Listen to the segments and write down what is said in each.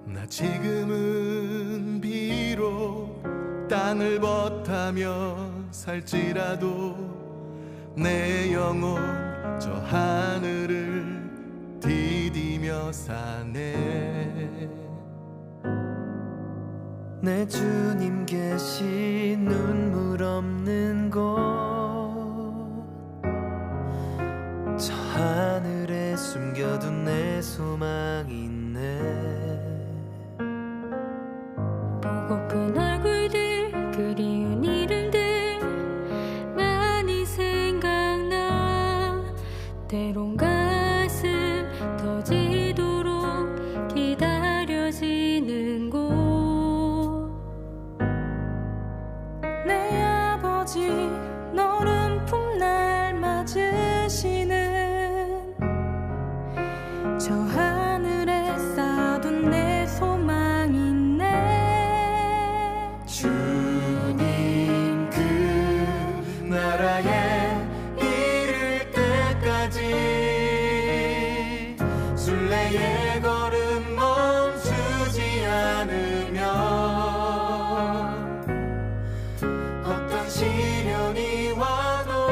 나 지금은 비록 땅을 벗하며 살지라도 내 영혼 저 하늘을 디디며 사네. 내 주님 계신 눈물 없는 곳 저 하늘에 숨겨둔 내 소망이 있네. 보고픈 얼굴들 그리운 이름들 많이 생각나. 때론 가슴 터지도록 기다려지는 곳. 내 아버지 너른 품날 맞으시는 저 하늘에 쌓아둔 내 소망이 있네. 주님 그 나라에 이를 때까지 순례의 걸음 멈추지 않으면 어떤 시련이 와도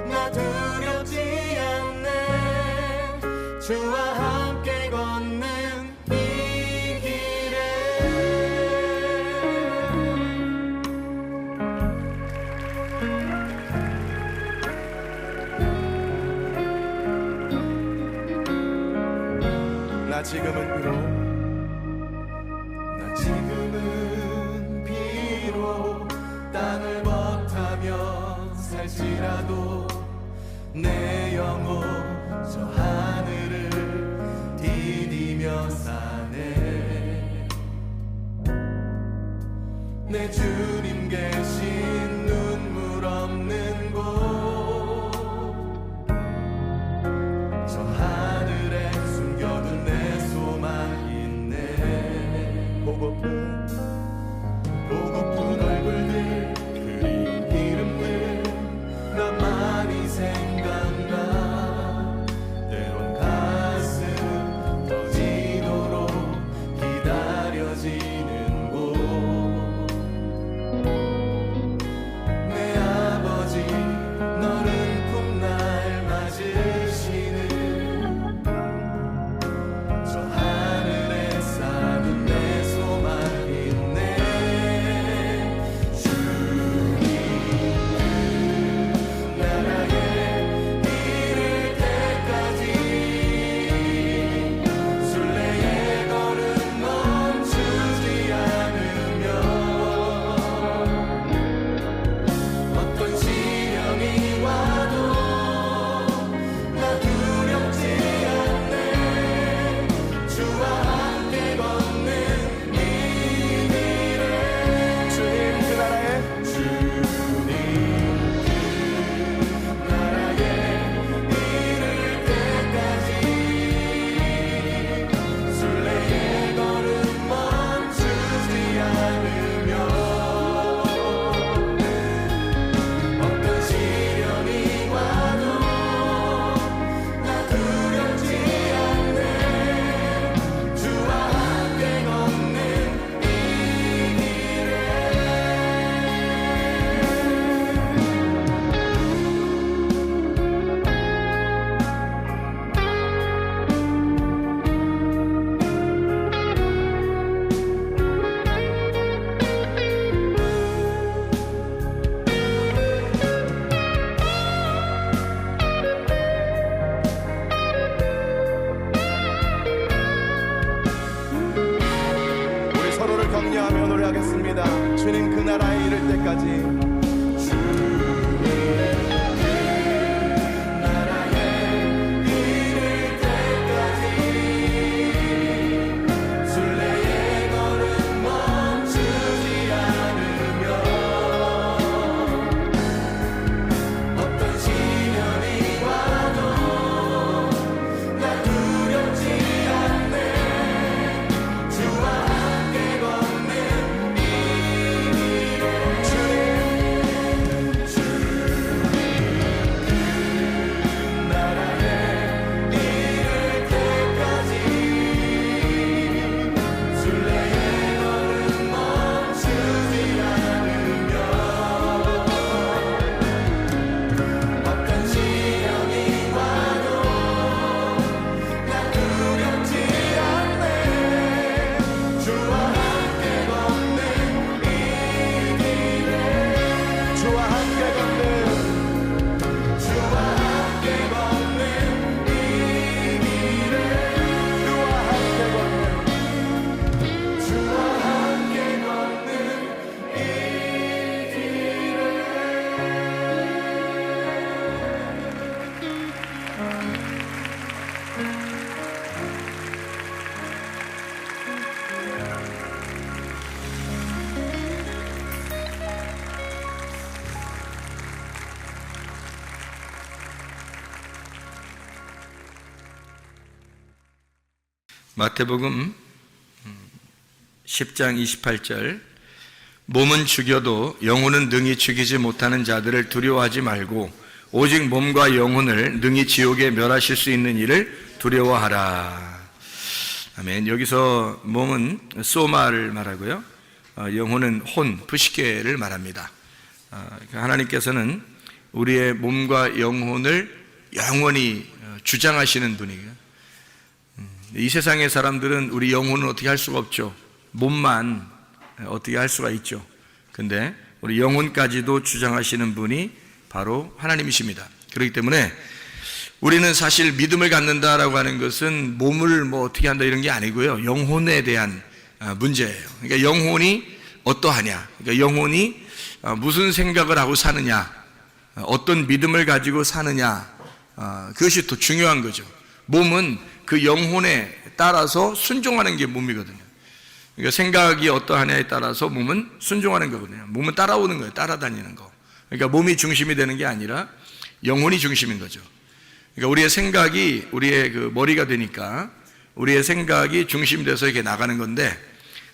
나 두렵지 않네. 주와 함께 걷는 이 길에. 나 지금은 비록 땅을 벗하며 살지라도 내 영혼 저 하늘을 디디며 사네. 내 주님 계신 눈물 없는 곳 저 하늘에 숨겨둔 내 소망이 있네. 보고픈 얼굴들 그리운 이름들 난 많이 생각나. 때론 가슴 터지도록 기다려지는 곳. 내 아버지 너른 품날 맞으시는 저 하늘에 쌓아둔 내 소망이 있네. 주님 그 나라에 이를 때까지 순례의 걸음 멈추지 않으면 어떤 시련이 와도 나 두렵지 않네. 주와 함께 걷는 이 길에. 주님 그 나라에 이를 때까지 순례의 걸음 멈추지 않으면 어떤 시련이 와도 나 두렵지 않네. 주와 함께 걷는 이 길에. 우리 서로를 격려하며 노래하겠습니다. 주님 그 나라에 이를 때까지. 순례의 걸음 멈추지 않으면 어떤 시련이 와도 나 두렵지 않네. 주와 함께 걷는 이 길에. 주님 마태복음 10장 28절 몸은 죽여도 영혼은 능히 죽이지 못하는 자들을 두려워하지 말고 오직 몸과 영혼을 능히 지옥에 멸하실 수 있는 이를 두려워하라. 아멘. 여기서 몸은 소마를 말하고요, 영혼은 혼, 푸시케를 말합니다. 하나님께서는 우리의 몸과 영혼을 영원히 주장하시는 분이에요. 이 세상의 사람들은 우리 영혼은 어떻게 할 수가 없죠. 몸만 어떻게 할 수가 있죠. 근데 우리 영혼까지도 주장하시는 분이 바로 하나님이십니다. 그렇기 때문에 우리는 사실 믿음을 갖는다라고 하는 것은 몸을 뭐 어떻게 한다 이런 게 아니고요, 영혼에 대한 문제예요. 그러니까 영혼이 어떠하냐, 그러니까 영혼이 무슨 생각을 하고 사느냐, 어떤 믿음을 가지고 사느냐, 그것이 더 중요한 거죠. 몸은 그 영혼에 따라서 순종하는 게 몸이거든요. 그러니까 생각이 어떠하냐에 따라서 몸은 순종하는 거거든요. 몸은 따라오는 거예요. 따라다니는 거. 그러니까 몸이 중심이 되는 게 아니라 영혼이 중심인 거죠. 그러니까 우리의 생각이 우리의 그 머리가 되니까 우리의 생각이 중심이 돼서 이렇게 나가는 건데,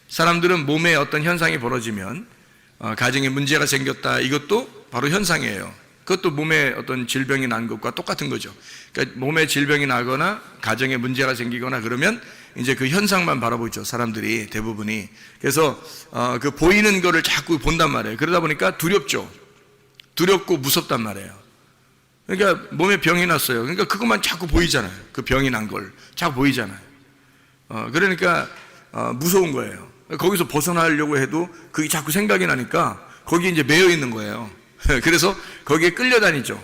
사람들은 몸에 어떤 현상이 벌어지면 가정에 문제가 생겼다, 이것도 바로 현상이에요. 그것도 몸에 어떤 질병이 난 것과 똑같은 거죠. 그러니까 몸에 질병이 나거나 가정에 문제가 생기거나 그러면 이제 그 현상만 바라보죠, 사람들이 대부분이. 그래서 그 보이는 거를 자꾸 본단 말이에요. 그러다 보니까 두렵죠. 두렵고 무섭단 말이에요. 그러니까 몸에 병이 났어요. 그러니까 그것만 자꾸 보이잖아요. 그 병이 난 걸 자꾸 보이잖아요. 그러니까 무서운 거예요. 거기서 벗어나려고 해도 그게 자꾸 생각이 나니까 거기에 이제 매여 있는 거예요. 그래서 거기에 끌려다니죠.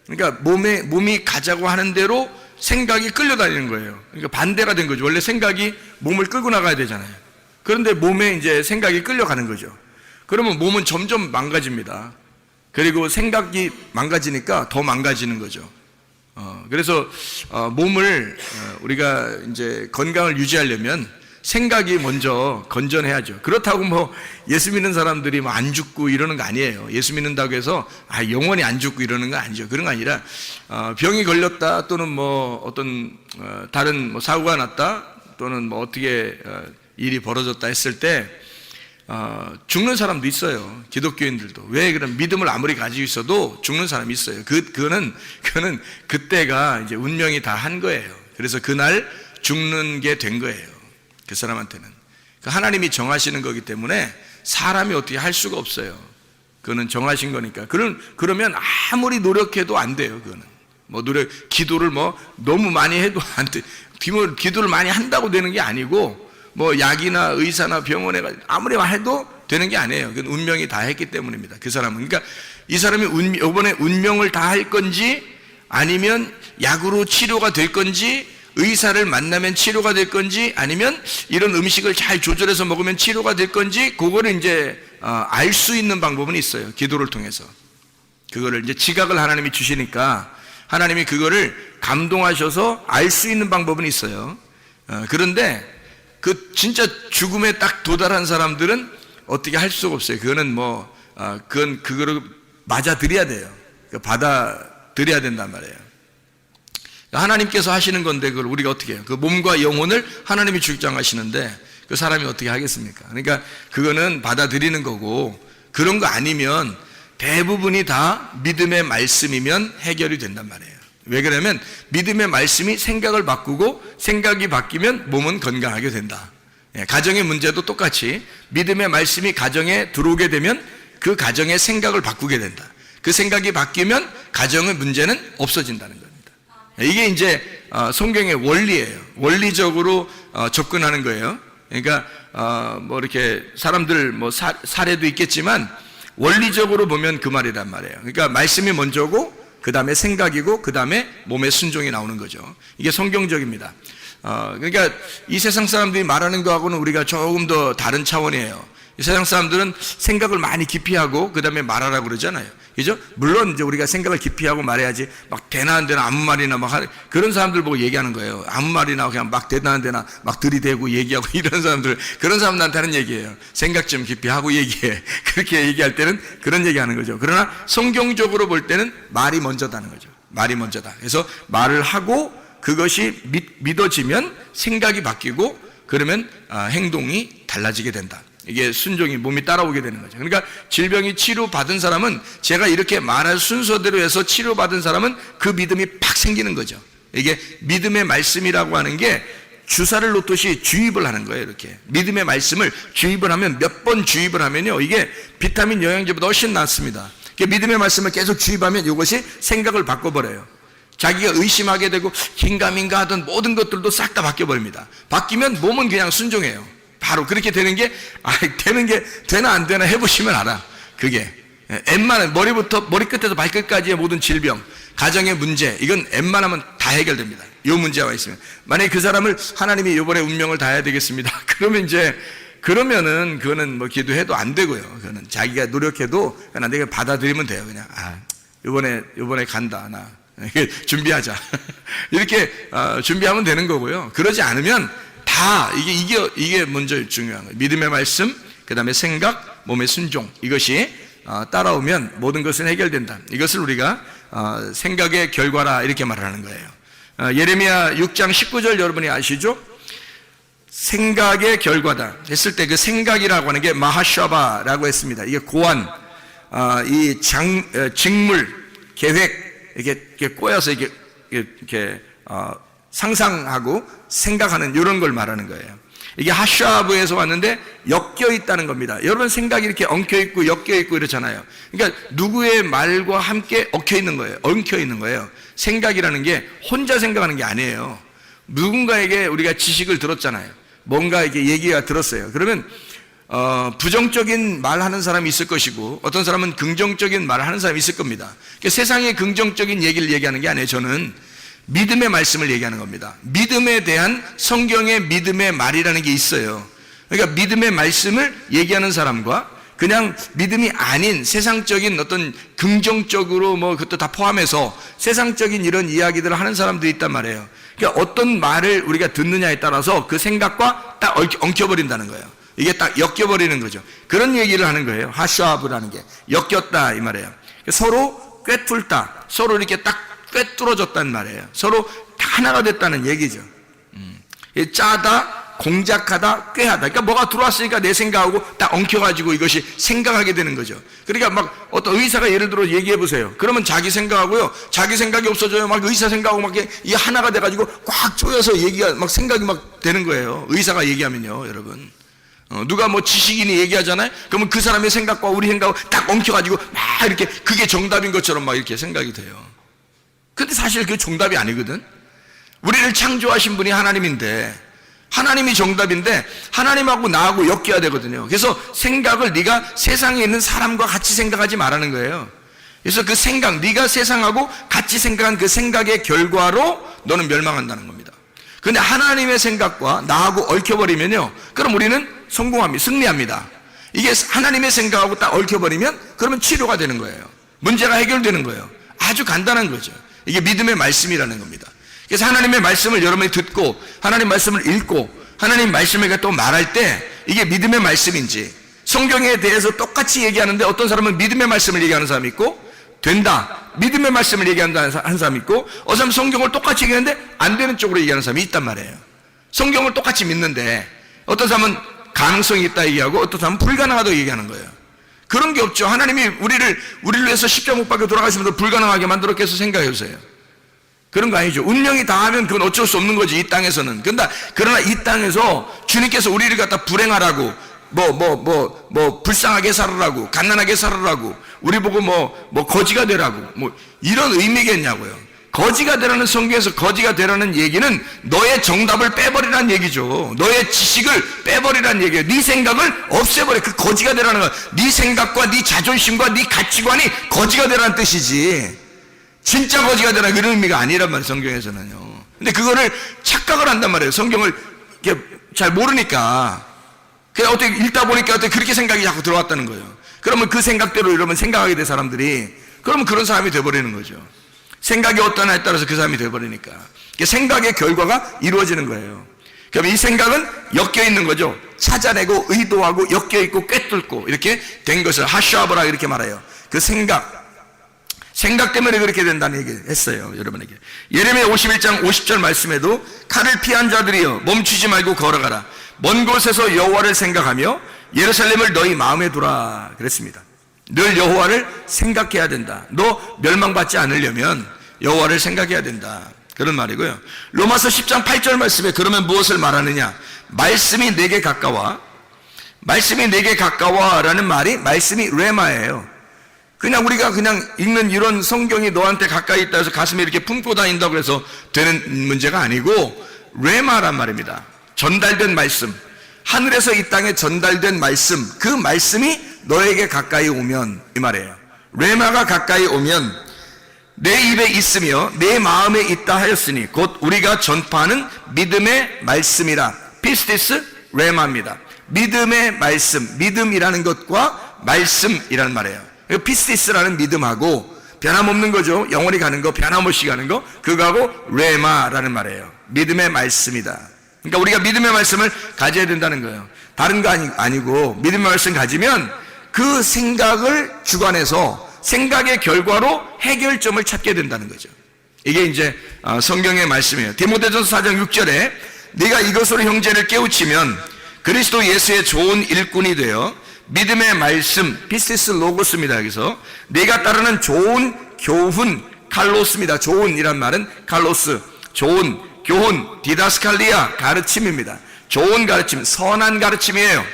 그러니까 몸이 가자고 하는 대로 생각이 끌려다니는 거예요. 그러니까 반대가 된 거죠. 원래 생각이 몸을 끌고 나가야 되잖아요. 그런데 몸에 이제 생각이 끌려가는 거죠. 그러면 몸은 점점 망가집니다. 그리고 생각이 망가지니까 더 망가지는 거죠. 그래서 몸을 우리가 이제 건강을 유지하려면 생각이 먼저 건전해야죠. 그렇다고 뭐 예수 믿는 사람들이 뭐 안 죽고 이러는 거 아니에요. 예수 믿는다고 해서 영원히 안 죽고 이러는 거 아니죠. 그런 거 아니라 병이 걸렸다, 또는 뭐 어떤 다른 뭐 사고가 났다, 또는 뭐 어떻게 일이 벌어졌다 했을 때 죽는 사람도 있어요. 기독교인들도. 왜 그런 믿음을 아무리 가지고 있어도 죽는 사람이 있어요. 그거는 그때가 이제 운명이 다 한 거예요. 그래서 그날 죽는 게 된 거예요. 그 사람한테는. 하나님이 정하시는 거기 때문에 사람이 어떻게 할 수가 없어요. 그거는 정하신 거니까. 그러면 아무리 노력해도 안 돼요. 그거는 뭐 기도를 뭐 너무 많이 해도 안 돼. 기도를 많이 한다고 되는 게 아니고, 뭐 약이나 의사나 병원에 아무리 해도 되는 게 아니에요. 그건 운명이 다 했기 때문입니다. 그 사람은. 그러니까 이 사람이 이번에 운명을 다 할 건지, 아니면 약으로 치료가 될 건지, 의사를 만나면 치료가 될 건지, 아니면 이런 음식을 잘 조절해서 먹으면 치료가 될 건지, 그거를 이제 알 수 있는 방법은 있어요. 기도를 통해서. 그거를 이제 지각을 하나님이 주시니까 하나님이 그거를 감동하셔서 알 수 있는 방법은 있어요. 그런데 그 진짜 죽음에 딱 도달한 사람들은 어떻게 할 수가 없어요. 그거는 그거를 맞아들여야 돼요. 받아들여야 된단 말이에요. 하나님께서 하시는 건데 그걸 우리가 어떻게 해요? 그 몸과 영혼을 하나님이 주장하시는데 그 사람이 어떻게 하겠습니까? 그러니까 그거는 받아들이는 거고, 그런 거 아니면 대부분이 다 믿음의 말씀이면 해결이 된단 말이에요. 왜 그러냐면 믿음의 말씀이 생각을 바꾸고, 생각이 바뀌면 몸은 건강하게 된다. 가정의 문제도 똑같이 믿음의 말씀이 가정에 들어오게 되면 그 가정의 생각을 바꾸게 된다. 그 생각이 바뀌면 가정의 문제는 없어진다는 겁니다. 이게 이제 성경의 원리예요. 원리적으로 접근하는 거예요. 그러니까 뭐 이렇게 사람들 뭐 사례도 있겠지만 원리적으로 보면 그 말이란 말이에요. 그러니까 말씀이 먼저고, 그 다음에 생각이고, 그 다음에 몸의 순종이 나오는 거죠. 이게 성경적입니다. 그러니까 이 세상 사람들이 말하는 거하고는 우리가 조금 더 다른 차원이에요. 이 세상 사람들은 생각을 많이 깊이 하고 그 다음에 말하라고 그러잖아요. 그죠? 물론 이제 우리가 생각을 깊이 하고 말해야지 막 되나 안 되나 아무 말이나 그런 사람들 보고 얘기하는 거예요. 아무 말이나 그냥 막 되나 안 되나 막 들이대고 얘기하고 이런 사람들, 그런 사람들한테 하는 얘기예요. 생각 좀 깊이 하고 얘기해. 그렇게 얘기할 때는 그런 얘기하는 거죠. 그러나 성경적으로 볼 때는 말이 먼저다는 거죠. 말이 먼저다. 그래서 말을 하고 그것이 믿어지면 생각이 바뀌고 그러면 행동이 달라지게 된다. 이게 순종이 몸이 따라오게 되는 거죠. 그러니까 질병이 치료받은 사람은 제가 이렇게 말할 순서대로 해서 치료받은 사람은 그 믿음이 팍 생기는 거죠. 이게 믿음의 말씀이라고 하는 게 주사를 놓듯이 주입을 하는 거예요. 이렇게 믿음의 말씀을 주입을 하면 몇 번 주입을 하면요, 이게 비타민 영양제보다 훨씬 낫습니다. 믿음의 말씀을 계속 주입하면 이것이 생각을 바꿔버려요. 자기가 의심하게 되고 긴가민가 하던 모든 것들도 싹 다 바뀌어버립니다. 바뀌면 몸은 그냥 순종해요. 바로 그렇게 되는 게 되나 안 되나 해보시면 알아. 그게 웬만한 머리끝에서 발끝까지의 모든 질병, 가정의 문제, 이건 웬만하면 다 해결됩니다. 이 문제가 있으면. 만약에 그 사람을 하나님이 이번에 운명을 다해야 되겠습니다. 그러면은 그거는 뭐 기도해도 안 되고요. 그거는 자기가 노력해도 그냥 안 되게 받아들이면 돼요. 그냥 이번에 간다 나 준비하자 이렇게 준비하면 되는 거고요. 그러지 않으면 다 이게 먼저 중요한 거예요. 믿음의 말씀, 그 다음에 생각, 몸의 순종, 이것이 따라오면 모든 것은 해결된다. 이것을 우리가 생각의 결과라 이렇게 말하는 거예요. 예레미야 6장 19절 여러분이 아시죠? 생각의 결과다 했을 때 그 생각이라고 하는 게 마하샤바라고 했습니다. 이게 고안, 직물, 계획, 이렇게 꼬여서 이렇게 상상하고 생각하는 이런 걸 말하는 거예요. 이게 하샤브에서 왔는데 엮여 있다는 겁니다. 여러분 생각이 이렇게 엉켜 있고 엮여 있고 이렇잖아요. 그러니까 누구의 말과 함께 엉켜 있는 거예요. 생각이라는 게 혼자 생각하는 게 아니에요. 누군가에게 우리가 지식을 들었잖아요. 뭔가 이렇게 얘기가 들었어요. 그러면 부정적인 말하는 사람이 있을 것이고 어떤 사람은 긍정적인 말을 하는 사람이 있을 겁니다. 그러니까 세상의 긍정적인 얘기를 얘기하는 게 아니에요. 저는 믿음의 말씀을 얘기하는 겁니다. 믿음에 대한 성경의 믿음의 말이라는 게 있어요. 그러니까 믿음의 말씀을 얘기하는 사람과 그냥 믿음이 아닌 세상적인 어떤 긍정적으로 뭐 그것도 다 포함해서 세상적인 이런 이야기들을 하는 사람들이 있단 말이에요. 그러니까 어떤 말을 우리가 듣느냐에 따라서 그 생각과 딱 엉켜버린다는 거예요. 이게 딱 엮여버리는 거죠. 그런 얘기를 하는 거예요. 하샤브라는 게 엮였다 이 말이에요. 서로 꿰뚫다, 서로 이렇게 딱 꿰뚫어졌단 말이에요. 서로 하나가 됐다는 얘기죠. 짜다, 공작하다, 꾀하다. 그러니까 뭐가 들어왔으니까 내 생각하고 딱 엉켜가지고 이것이 생각하게 되는 거죠. 그러니까 막 어떤 의사가 예를 들어 얘기해 보세요. 그러면 자기 생각하고요, 자기 생각이 없어져요. 막 의사 생각하고 막 이 하나가 돼가지고 꽉 조여서 얘기가 막 생각이 막 되는 거예요. 의사가 얘기하면요, 여러분. 누가 뭐 지식인이 얘기하잖아요. 그러면 그 사람의 생각과 우리 생각을 딱 엉켜가지고 막 이렇게 그게 정답인 것처럼 막 이렇게 생각이 돼요. 근데 사실 그게 정답이 아니거든. 우리를 창조하신 분이 하나님인데, 하나님이 정답인데 하나님하고 나하고 엮여야 되거든요. 그래서 생각을 네가 세상에 있는 사람과 같이 생각하지 말라는 거예요. 그래서 그 생각, 네가 세상하고 같이 생각한 그 생각의 결과로 너는 멸망한다는 겁니다. 근데 하나님의 생각과 나하고 얽혀버리면요, 그럼 우리는 성공합니다. 승리합니다. 이게 하나님의 생각하고 딱 얽혀버리면 그러면 치료가 되는 거예요. 문제가 해결되는 거예요. 아주 간단한 거죠. 이게 믿음의 말씀이라는 겁니다. 그래서 하나님의 말씀을 여러분이 듣고 하나님 말씀을 읽고 하나님 말씀을 또 말할 때 이게 믿음의 말씀인지, 성경에 대해서 똑같이 얘기하는데 어떤 사람은 믿음의 말씀을 얘기하는 사람이 있고 된다, 믿음의 말씀을 얘기한다 한 사람이 있고, 어떤 사람은 성경을 똑같이 얘기하는데 안 되는 쪽으로 얘기하는 사람이 있단 말이에요. 성경을 똑같이 믿는데 어떤 사람은 가능성이 있다 얘기하고 어떤 사람은 불가능하다고 얘기하는 거예요. 그런 게 없죠. 하나님이 우리를 위해서 십자가 못 박혀 돌아가시면서 불가능하게 만들었겠어 생각해 보세요. 그런 거 아니죠. 운명이 닿으면 그건 어쩔 수 없는 거지, 이 땅에서는. 그러나 이 땅에서 주님께서 우리를 갖다 불행하라고, 불쌍하게 살으라고, 갓난하게 살으라고, 우리 보고 거지가 되라고, 이런 의미겠냐고요. 거지가 되라는, 성경에서 거지가 되라는 얘기는 너의 정답을 빼버리라는 얘기죠. 너의 지식을 빼버리라는 얘기예요. 네 생각을 없애버려. 그 거지가 되라는 거, 네 생각과 네 자존심과 네 가치관이 거지가 되라는 뜻이지, 진짜 거지가 되라 이런 의미가 아니란 말이에요, 성경에서는요. 근데 그거를 착각을 한단 말이에요. 성경을 이렇게 잘 모르니까. 그냥 어떻게 읽다 보니까 어떻게 그렇게 생각이 자꾸 들어왔다는 거예요. 그러면 그 생각대로 여러분 생각하게 된 사람들이, 그러면 그런 사람이 돼버리는 거죠. 생각이 어떠냐에 따라서 그 사람이 돼버리니까. 생각의 결과가 이루어지는 거예요. 그럼 이 생각은 엮여 있는 거죠. 찾아내고 의도하고 엮여 있고 꿰뚫고 이렇게 된 것을 하샤브라 이렇게 말해요. 그 생각, 생각 때문에 그렇게 된다는 얘기 했어요, 여러분에게. 예레미야 51장 50절 말씀에도 칼을 피한 자들이여 멈추지 말고 걸어가라. 먼 곳에서 여호와를 생각하며 예루살렘을 너희 마음에 두라 그랬습니다. 늘 여호와를 생각해야 된다. 너 멸망받지 않으려면 여호와를 생각해야 된다, 그런 말이고요. 로마서 10장 8절 말씀에 그러면 무엇을 말하느냐? 말씀이 내게 가까워. 말씀이 내게 가까워라는 말이 말씀이 레마예요. 그냥 우리가 그냥 읽는 이런 성경이 너한테 가까이 있다 해서 가슴에 이렇게 품고 다닌다고 해서 되는 문제가 아니고 레마란 말입니다. 전달된 말씀, 하늘에서 이 땅에 전달된 말씀, 그 말씀이 너에게 가까이 오면, 이 말이에요. 레마가 가까이 오면 내 입에 있으며 내 마음에 있다 하였으니 곧 우리가 전파하는 믿음의 말씀이라. 피스티스 레마입니다. 믿음의 말씀, 믿음이라는 것과 말씀이라는 말이에요. 피스티스라는 믿음하고 변함없는 거죠. 영원히 가는 거, 변함없이 가는 거, 그거하고 레마라는 말이에요. 믿음의 말씀이다. 그러니까 우리가 믿음의 말씀을 가져야 된다는 거예요. 다른 거 아니고 믿음의 말씀 가지면 그 생각을 주관해서 생각의 결과로 해결점을 찾게 된다는 거죠. 이게 이제 성경의 말씀이에요. 디모데전서 4장 6절에 네가 이것으로 형제를 깨우치면 그리스도 예수의 좋은 일꾼이 되어 믿음의 말씀, 피스티스 로고스입니다. 여기서 네가 따르는 좋은 교훈, 칼로스입니다. 좋은이란 말은 칼로스, 좋은 교훈, 디다스칼리아, 가르침입니다. 좋은 가르침, 선한 가르침이에요.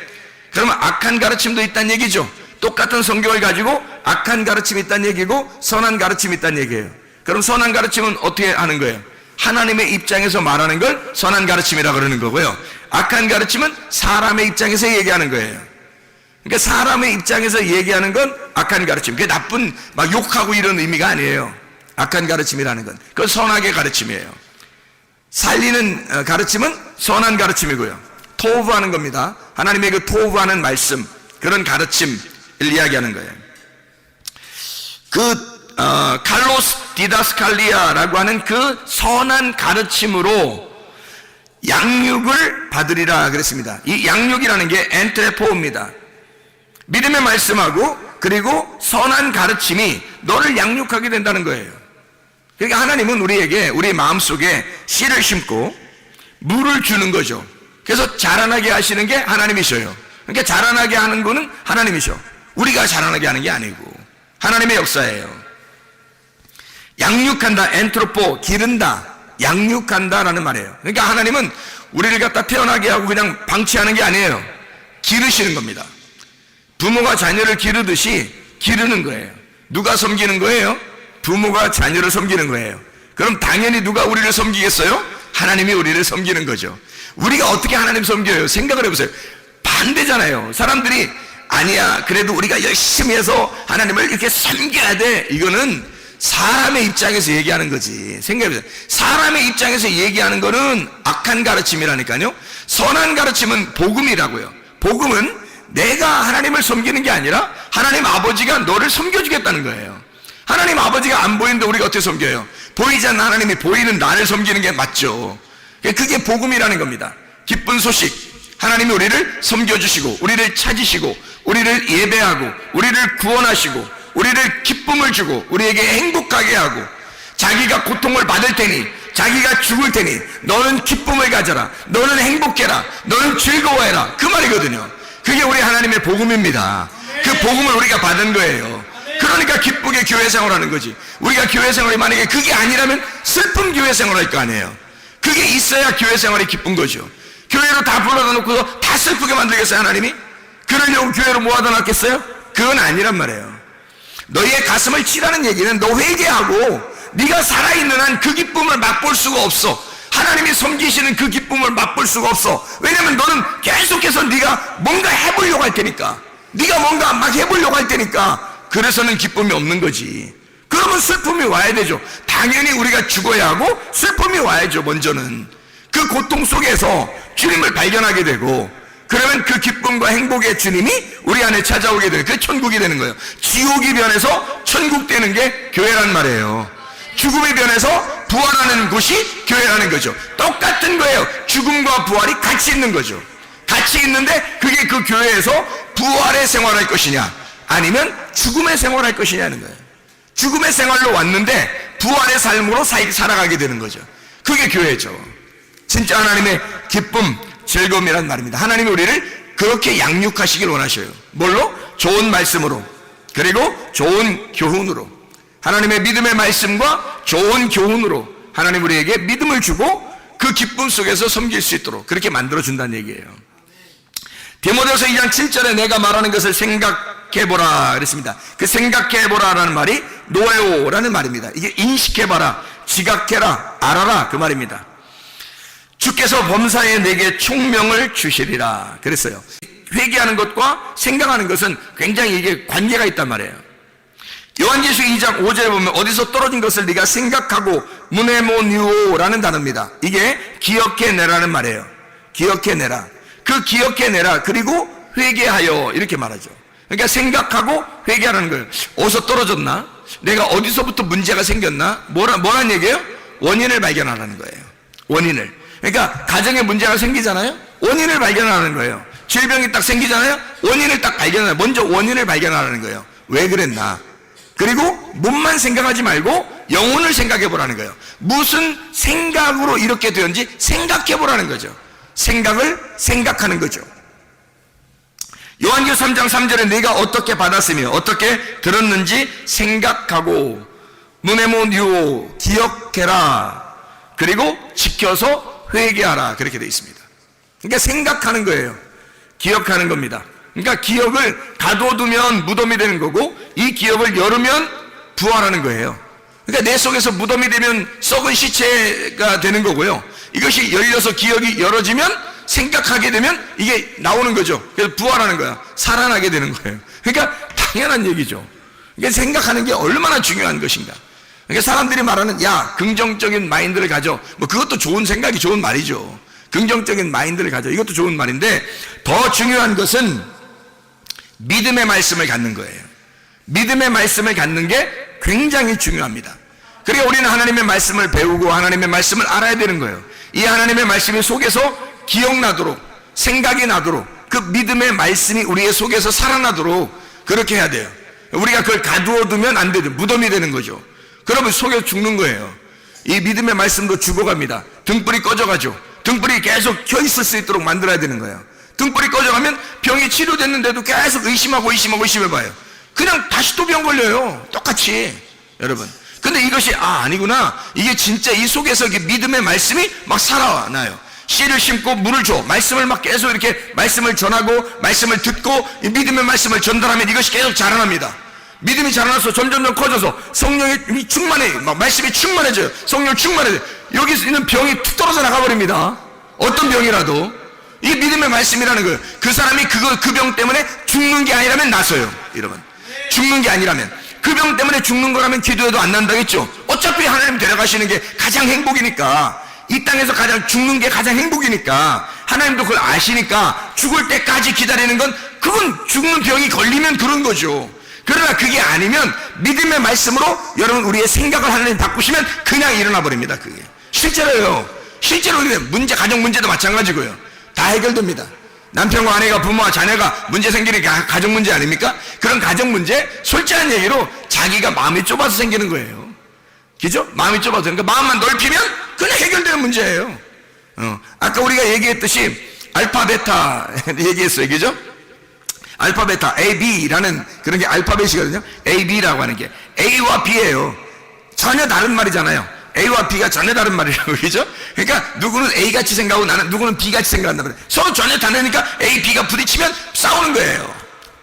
그러면 악한 가르침도 있다는 얘기죠. 똑같은 성경을 가지고 악한 가르침이 있다는 얘기고 선한 가르침이 있다는 얘기예요. 그럼 선한 가르침은 어떻게 하는 거예요? 하나님의 입장에서 말하는 걸 선한 가르침이라고 그러는 거고요. 악한 가르침은 사람의 입장에서 얘기하는 거예요. 그러니까 사람의 입장에서 얘기하는 건 악한 가르침. 그게 나쁜 막 욕하고 이런 의미가 아니에요. 악한 가르침이라는 건 그건 선하게 가르침이에요. 살리는 가르침은 선한 가르침이고요. 토부하는 겁니다. 하나님의 그 토부하는 말씀, 그런 가르침을 이야기하는 거예요. 칼로스 디다스칼리아라고 하는 그 선한 가르침으로 양육을 받으리라 그랬습니다. 이 양육이라는 게 엔트레포입니다. 믿음의 말씀하고 그리고 선한 가르침이 너를 양육하게 된다는 거예요. 그러니까 하나님은 우리에게 우리 마음속에 씨를 심고 물을 주는 거죠. 그래서 자라나게 하시는 게 하나님이셔요. 그러니까 자라나게 하는 거는 하나님이셔. 우리가 자라나게 하는 게 아니고 하나님의 역사예요. 양육한다, 엔트로포, 기른다, 양육한다라는 말이에요. 그러니까 하나님은 우리를 갖다 태어나게 하고 그냥 방치하는 게 아니에요. 기르시는 겁니다. 부모가 자녀를 기르듯이 기르는 거예요. 누가 섬기는 거예요? 부모가 자녀를 섬기는 거예요. 그럼 당연히 누가 우리를 섬기겠어요? 하나님이 우리를 섬기는 거죠. 우리가 어떻게 하나님 섬겨요? 생각을 해보세요. 반대잖아요. 사람들이 아니야, 그래도 우리가 열심히 해서 하나님을 이렇게 섬겨야 돼. 이거는 사람의 입장에서 얘기하는 거지. 생각해보세요. 사람의 입장에서 얘기하는 거는 악한 가르침이라니까요. 선한 가르침은 복음이라고요. 복음은 내가 하나님을 섬기는 게 아니라 하나님 아버지가 너를 섬겨주겠다는 거예요. 하나님 아버지가 안 보이는데 우리가 어떻게 섬겨요? 보이지 않는 하나님이 보이는 나를 섬기는 게 맞죠. 그게 복음이라는 겁니다. 기쁜 소식, 하나님이 우리를 섬겨주시고 우리를 찾으시고 우리를 예배하고 우리를 구원하시고 우리를 기쁨을 주고 우리에게 행복하게 하고 자기가 고통을 받을 테니 자기가 죽을 테니 너는 기쁨을 가져라, 너는 행복해라, 너는 즐거워해라, 그 말이거든요. 그게 우리 하나님의 복음입니다. 그 복음을 우리가 받은 거예요. 그러니까 기쁘게 교회 생활하는 거지. 우리가 교회 생활이 만약에 그게 아니라면 슬픈 교회 생활할 거 아니에요. 그게 있어야 교회 생활이 기쁜 거죠. 교회로 다 불러다 놓고서 다 슬프게 만들겠어요, 하나님이? 그러려고 교회로 모아다 놨겠어요? 그건 아니란 말이에요. 너희의 가슴을 치라는 얘기는 너 회개하고 네가 살아있는 한 그 기쁨을 맛볼 수가 없어. 하나님이 섬기시는 그 기쁨을 맛볼 수가 없어. 왜냐면 너는 계속해서 네가 뭔가 해보려고 할 테니까, 네가 뭔가 막 해보려고 할 테니까, 그래서는 기쁨이 없는 거지. 그러면 슬픔이 와야 되죠. 당연히 우리가 죽어야 하고 슬픔이 와야죠. 먼저는 그 고통 속에서 주님을 발견하게 되고, 그러면 그 기쁨과 행복의 주님이 우리 안에 찾아오게 되는, 그게 천국이 되는 거예요. 지옥이 변해서 천국 되는 게 교회란 말이에요. 죽음이 변해서 부활하는 곳이 교회라는 거죠. 똑같은 거예요. 죽음과 부활이 같이 있는 거죠. 같이 있는데 그게 그 교회에서 부활의 생활할 것이냐 아니면 죽음의 생활할 것이냐는 거예요. 죽음의 생활로 왔는데 부활의 삶으로 살아가게 되는 거죠. 그게 교회죠. 진짜 하나님의 기쁨, 즐거움이란 말입니다. 하나님이 우리를 그렇게 양육하시길 원하셔요. 뭘로? 좋은 말씀으로, 그리고 좋은 교훈으로. 하나님의 믿음의 말씀과 좋은 교훈으로 하나님 우리에게 믿음을 주고 그 기쁨 속에서 섬길 수 있도록 그렇게 만들어준다는 얘기예요. 디모데후서 2장 7절에 내가 말하는 것을 생각해보라 그랬습니다. 그 생각해보라라는 말이 노에오라는 말입니다. 이게 인식해봐라, 지각해라, 알아라 그 말입니다. 주께서 범사에 내게 총명을 주시리라 그랬어요. 회개하는 것과 생각하는 것은 굉장히 이게 관계가 있단 말이에요. 요한계시록 2장 5절에 보면 어디서 떨어진 것을 네가 생각하고 무네모니오라는 단어입니다. 이게 기억해내라는 말이에요. 기억해내라. 그 기억해내라. 그리고 회개하여 이렇게 말하죠. 그러니까 생각하고 회개하라는 거예요. 어디서 떨어졌나? 내가 어디서부터 문제가 생겼나? 뭐란 얘기예요? 원인을 발견하라는 거예요. 원인을. 그러니까 가정에 문제가 생기잖아요. 원인을 발견하는 거예요. 질병이 딱 생기잖아요. 원인을 딱 발견하라. 먼저 원인을 발견하라는 거예요. 왜 그랬나? 그리고 몸만 생각하지 말고 영혼을 생각해 보라는 거예요. 무슨 생각으로 이렇게 되었는지 생각해 보라는 거죠. 생각을 생각하는 거죠. 요한계시록 3장 3절에 네가 어떻게 받았으며 어떻게 들었는지 생각하고 무네모니오 기억해라. 그리고 지켜서 회개하라. 그렇게 되어 있습니다. 그러니까 생각하는 거예요. 기억하는 겁니다. 그러니까 기억을 가둬두면 무덤이 되는 거고 이 기억을 열으면 부활하는 거예요. 그러니까 내 속에서 무덤이 되면 썩은 시체가 되는 거고요. 이것이 열려서 기억이 열어지면 생각하게 되면 이게 나오는 거죠. 그래서 부활하는 거야. 살아나게 되는 거예요. 그러니까 당연한 얘기죠. 그러니까 생각하는 게 얼마나 중요한 것인가. 그러니까 사람들이 말하는 야 긍정적인 마인드를 가져. 뭐 그것도 좋은 생각이 좋은 말이죠. 긍정적인 마인드를 가져. 이것도 좋은 말인데 더 중요한 것은 믿음의 말씀을 갖는 거예요. 믿음의 말씀을 갖는 게 굉장히 중요합니다. 그러니까 우리는 하나님의 말씀을 배우고 하나님의 말씀을 알아야 되는 거예요. 이 하나님의 말씀이 속에서 기억나도록 생각이 나도록 그 믿음의 말씀이 우리의 속에서 살아나도록 그렇게 해야 돼요. 우리가 그걸 가두어두면 안 되죠. 무덤이 되는 거죠. 그러면 속에서 죽는 거예요. 이 믿음의 말씀도 죽어갑니다. 등불이 꺼져가죠. 등불이 계속 켜있을 수 있도록 만들어야 되는 거예요. 등불이 꺼져가면 병이 치료됐는데도 계속 의심해봐요. 그냥 다시 또 병 걸려요. 똑같이. 여러분. 근데 이것이 아니구나. 이게 진짜 이 속에서 믿음의 말씀이 막 살아나요. 씨를 심고 물을 줘. 말씀을 막 계속 이렇게 말씀을 전하고 말씀을 듣고 이 믿음의 말씀을 전달하면 이것이 계속 자라납니다. 믿음이 자라나서 점점 커져서 성령이 충만해요. 막 말씀이 충만해져요. 성령 충만해져요. 여기 있는 병이 툭 떨어져 나가버립니다. 어떤 병이라도. 이 믿음의 말씀이라는 거예요. 그 사람이 그 병 때문에 죽는 게 아니라면 나서요. 여러분. 죽는 게 아니라면. 그 병 때문에 죽는 거라면 기도해도 안 난다겠죠. 어차피 하나님 데려가시는 게 가장 행복이니까. 이 땅에서 죽는 게 가장 행복이니까. 하나님도 그걸 아시니까 죽을 때까지 기다리는 건 그건 죽는 병이 걸리면 그런 거죠. 그러나 그게 아니면 믿음의 말씀으로 여러분 우리의 생각을 하나님 바꾸시면 그냥 일어나 버립니다. 그게. 실제로요. 실제로 가정 문제도 마찬가지고요. 다 해결됩니다. 남편과 아내가 부모와 자녀가 문제 생기는 게 가정 문제 아닙니까? 그런 가정 문제 솔직한 얘기로 자기가 마음이 좁아서 생기는 거예요. 그죠? 마음이 좁아서. 그러니까 마음만 넓히면 그냥 해결되는 문제예요. 아까 우리가 얘기했듯이 알파 베타 얘기했어요. 그죠? 알파 베타 A, B라는 그런 게 알파벳이거든요. A, B라고 하는 게 A와 B예요. 전혀 다른 말이잖아요. A와 B가 전혀 다른 말이라고. 그죠? 그러니까 누구는 A같이 생각하고 누구는 B같이 생각한단 말이에요. 서로 전혀 다르니까 A, B가 부딪히면 싸우는 거예요.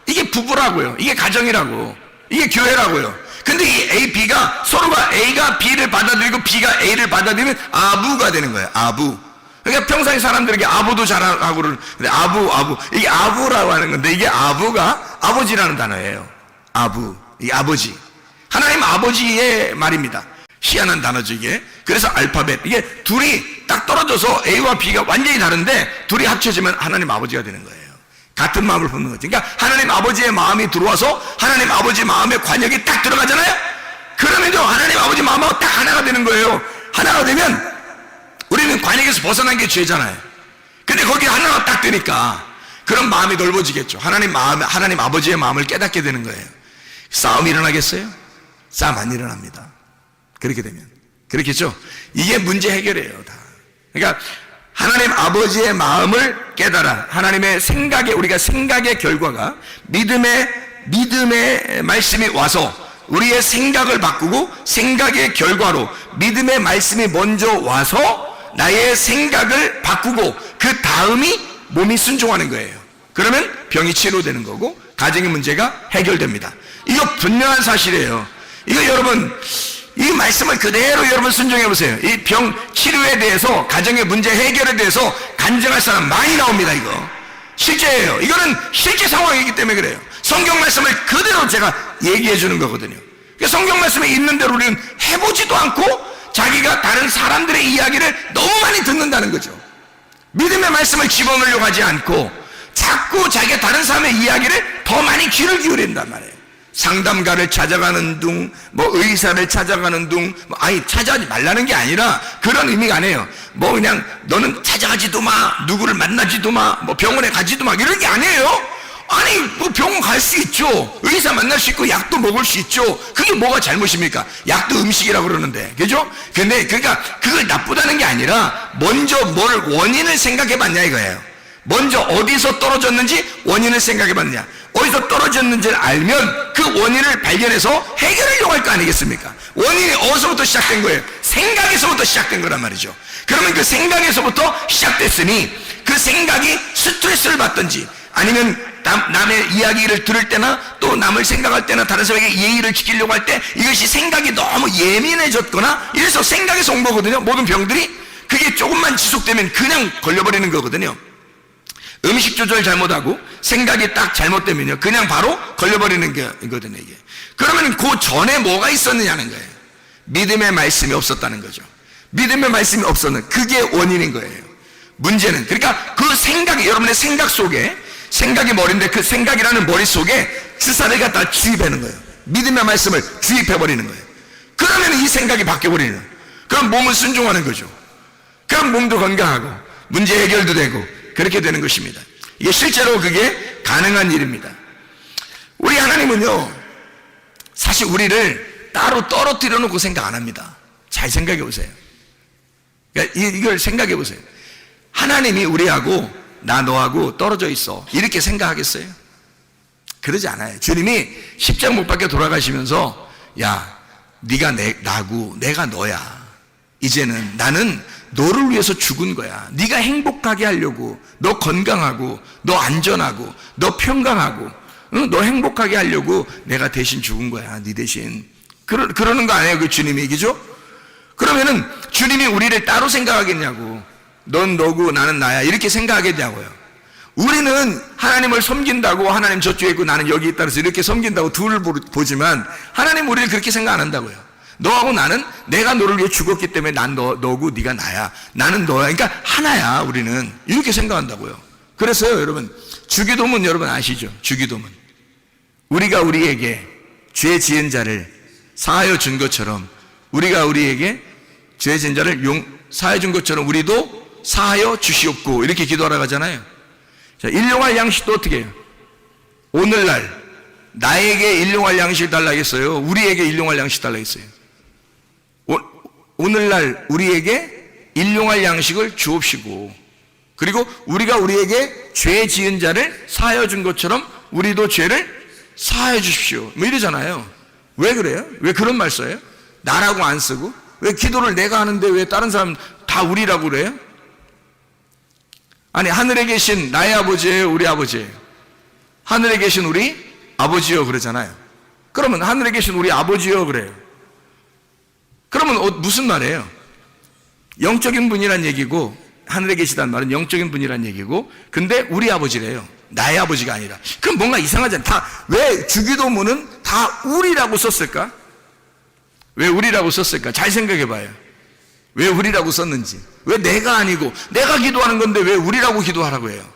이게 부부라고요. 이게 가정이라고. 이게 교회라고요. 근데 이 A, B가 서로가 A가 B를 받아들이고 B가 A를 받아들이면 아부가 되는 거예요. 아부. 그러니까 평소에 사람들에게 아부도 잘하고 그러는데 아부. 이게 아부라고 하는 건데 이게 아부가 아버지라는 단어예요. 아부. 이게 아버지. 하나님 아버지의 말입니다. 희한한 단어죠, 이게. 그래서 알파벳. 이게 둘이 딱 떨어져서 A와 B가 완전히 다른데 둘이 합쳐지면 하나님 아버지가 되는 거예요. 같은 마음을 품는 거죠. 그러니까 하나님 아버지의 마음이 들어와서 하나님 아버지 마음의 관역이 딱 들어가잖아요? 그러면요, 하나님 아버지 마음하고 딱 하나가 되는 거예요. 하나가 되면 우리는 관역에서 벗어난 게 죄잖아요. 근데 거기 하나가 딱 되니까 그런 마음이 넓어지겠죠. 하나님 아버지의 마음을 깨닫게 되는 거예요. 싸움이 일어나겠어요? 싸움 안 일어납니다. 그렇게 되면. 그렇겠죠? 이게 문제 해결이에요, 다. 그러니까 하나님 아버지의 마음을 깨달아 하나님의 생각에, 우리가 생각의 결과가 믿음의 말씀이 와서 우리의 생각을 바꾸고 생각의 결과로 믿음의 말씀이 먼저 와서 나의 생각을 바꾸고 그 다음이 몸이 순종하는 거예요. 그러면 병이 치료되는 거고 가정의 문제가 해결됩니다. 이거 분명한 사실이에요. 이거 여러분, 이 말씀을 그대로 여러분 순종해 보세요. 이 병 치료에 대해서, 가정의 문제 해결에 대해서 간증할 사람 많이 나옵니다. 이거 실제예요. 이거는 실제 상황이기 때문에 그래요. 성경 말씀을 그대로 제가 얘기해 주는 거거든요. 성경 말씀에 있는 대로 우리는 해보지도 않고 자기가 다른 사람들의 이야기를 너무 많이 듣는다는 거죠. 믿음의 말씀을 집어넣으려고 하지 않고 자꾸 자기가 다른 사람의 이야기를 더 많이 귀를 기울인단 말이에요. 상담가를 찾아가는 둥, 의사를 찾아가는 둥, 아니 찾아가지 말라는 게 아니라 그런 의미가 아니에요. 그냥 너는 찾아가지도 마, 누구를 만나지도 마, 병원에 가지도 마, 이런 게 아니에요. 아니 병원 갈 수 있죠. 의사 만날 수 있고 약도 먹을 수 있죠. 그게 뭐가 잘못입니까? 약도 음식이라고 그러는데, 그죠? 근데 그러니까 그걸 나쁘다는 게 아니라 먼저 뭘 원인을 생각해 봤냐 이거예요. 먼저 어디서 떨어졌는지 원인을 생각해 봤느냐. 어디서 떨어졌는지를 알면 그 원인을 발견해서 해결하려고 할 거 아니겠습니까? 원인이 어디서부터 시작된 거예요? 생각에서부터 시작된 거란 말이죠. 그러면 그 생각에서부터 시작됐으니 그 생각이 스트레스를 받든지 아니면 남의 이야기를 들을 때나 또 남을 생각할 때나 다른 사람에게 예의를 지키려고 할 때 이것이 생각이 너무 예민해졌거나 이래서 생각에서 온 거거든요. 모든 병들이. 그게 조금만 지속되면 그냥 걸려버리는 거거든요. 음식 조절 잘못하고 생각이 딱 잘못되면요 그냥 바로 걸려버리는 거거든요. 이게. 그러면 그 전에 뭐가 있었느냐는 거예요. 믿음의 말씀이 없었다는 거죠. 믿음의 말씀이 없었는, 그게 원인인 거예요. 문제는, 그러니까 그 생각이, 여러분의 생각 속에, 생각이 머리인데 그 생각이라는 머릿속에 주사를 갖다 주입하는 거예요. 믿음의 말씀을 주입해버리는 거예요. 그러면 이 생각이 바뀌어버리는 거예요. 그럼 몸은 순종하는 거죠. 그럼 몸도 건강하고 문제 해결도 되고 그렇게 되는 것입니다. 이게 실제로 그게 가능한 일입니다. 우리 하나님은요 사실 우리를 따로 떨어뜨려 놓고 생각 안 합니다. 잘 생각해 보세요. 그러니까 이걸 생각해 보세요. 하나님이 우리하고 나 너하고 떨어져 있어 이렇게 생각하겠어요? 그러지 않아요. 주님이 십자가 못 박혀 돌아가시면서 야 네가 나고 내가 너야. 이제는 나는 너를 위해서 죽은 거야. 네가 행복하게 하려고, 너 건강하고 너 안전하고 너 평강하고 너 행복하게 하려고 내가 대신 죽은 거야. 네 대신. 그러는 거 아니에요 그 주님이. 그죠? 그러면은 주님이 우리를 따로 생각하겠냐고. 넌 너고 나는 나야 이렇게 생각하겠냐고요. 우리는 하나님을 섬긴다고 하나님 저쪽에 있고 나는 여기 있다 그래서 이렇게 섬긴다고 둘을 보지만 하나님 우리를 그렇게 생각 안 한다고요. 너하고 나는 내가 너를 위해 죽었기 때문에 난 너고 네가 나야. 나는 너야. 그러니까 하나야. 우리는 이렇게 생각한다고요. 그래서요 여러분 주기도문 여러분 아시죠? 주기도문 우리가 우리에게 죄 지은 자를 사하여 준 것처럼 우리가 우리에게 죄 지은 자를 사하여 준 것처럼 우리도 사하여 주시옵고 이렇게 기도하라고 하잖아요. 자, 일용할 양식도 어떻게 해요? 오늘날 나에게 일용할 양식을 달라겠어요? 우리에게 일용할 양식 달라겠어요? 오늘날 우리에게 일용할 양식을 주옵시고 그리고 우리가 우리에게 죄 지은 자를 사하여 준 것처럼 우리도 죄를 사하여 주십시오 이러잖아요. 왜 그래요? 왜 그런 말 써요? 나라고 안 쓰고 왜 기도를 내가 하는데 왜 다른 사람 다 우리라고 그래요? 아니 하늘에 계신 나의 아버지예요? 우리 아버지예요? 하늘에 계신 우리 아버지요 그러잖아요. 그러면 하늘에 계신 우리 아버지요 그래요. 그러면 무슨 말이에요? 영적인 분이란 얘기고 하늘에 계시다는 말은 영적인 분이란 얘기고 근데 우리 아버지래요. 나의 아버지가 아니라. 그럼 뭔가 이상하잖아요. 왜 주기도문은 다 우리라고 썼을까? 왜 우리라고 썼을까? 잘 생각해 봐요. 왜 우리라고 썼는지. 왜 내가 아니고 내가 기도하는 건데 왜 우리라고 기도하라고 해요?